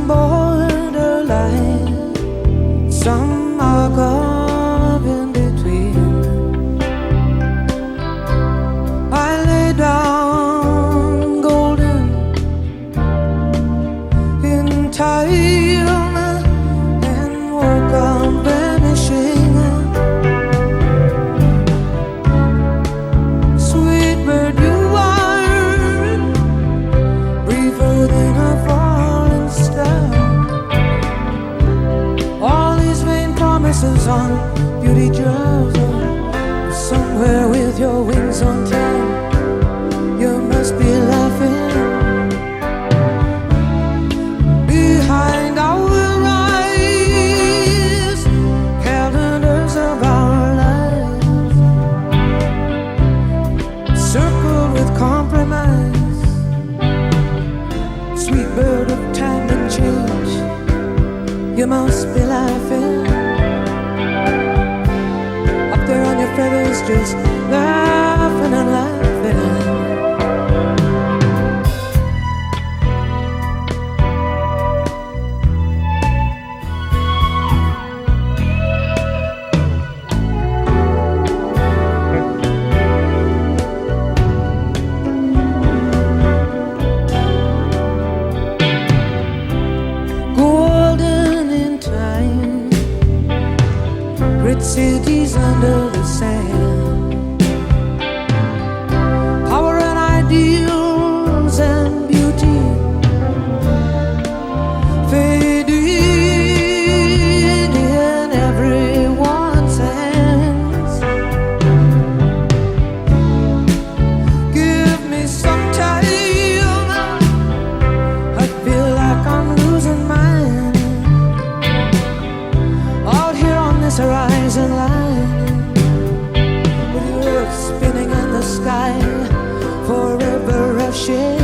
some borderline, some mark of in between. I lay down golden in time and woke up vanishing. Sweet bird, you are briefer than a falling star. All these vain promises on beauty jars are somewhere with your wings on time. You must be laughing behind our eyes, calendars of our lives circled with compromise. Sweet bird of time and change, you must be laughing. Up there on your feathers, just laughing and laughing. Golden in time, great cities under the sand, power and ideals and beauty fading in everyone's hands. Give me some time, I feel like I'm losing mine. Out here on this horizon line, with the earth spinning in the sky, forever rushing.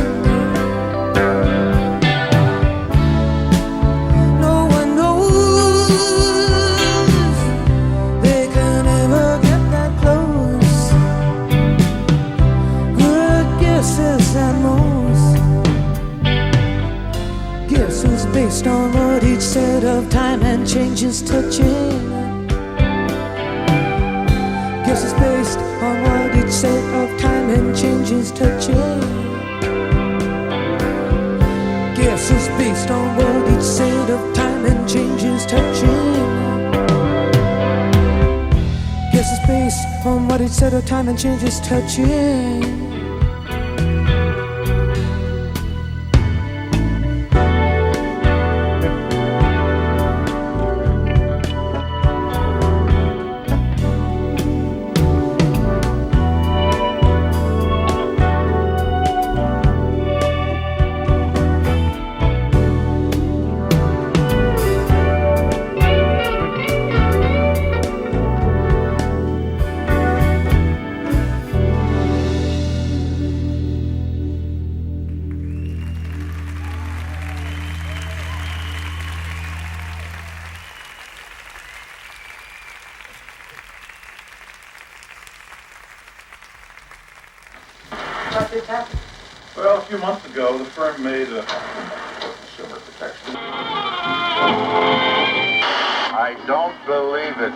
No one knows they can ever get that close. Good guesses at most. Guesses based on what each set of time and change is touching. Guesses based on what each set of time and change is touching. Guesses based on what each set of time and change is touching. Guesses based on what each set of time and change is touching. How did this happen? Well, a few months ago, the firm made a consumer protection. I don't believe it.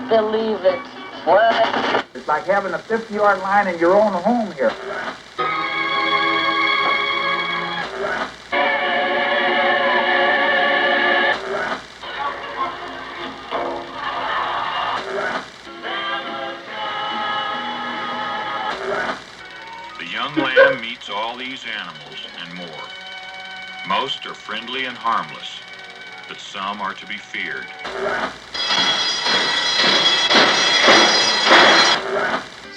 Believe it. What? It's like having a 50-yard line in your own home here. The young lamb meets all these animals and more. Most are friendly and harmless, but some are to be feared.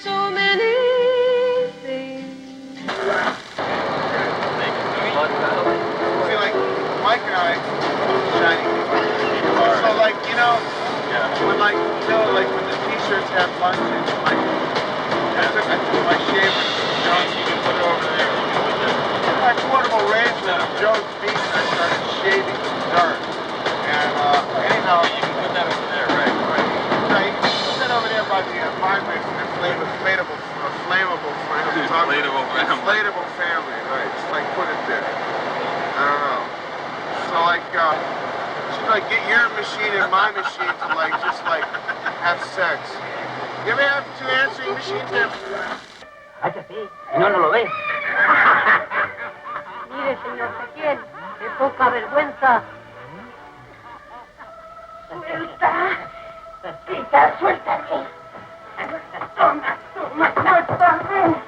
So many things. See, like, Mike and I, shiny people. So, like, you know, when, like, you know, like, when the t-shirts have buttons, like, I took my shaver, you can put it over there. I had portable razor on Joe's feet, and I started shaving the dirt. And, anyhow, you can put that over there, right? Right. No, you can put that over there by the vibrator, inflatable family, right? Just like put it there. I don't know. So So like, she'd like get your machine and my machine to like just like have sex. You ever have two answering machines there? Cállate, no lo ve. Mire, señor Ezequiel, qué poca vergüenza. Suelta, suéltate. Toma, suéltame.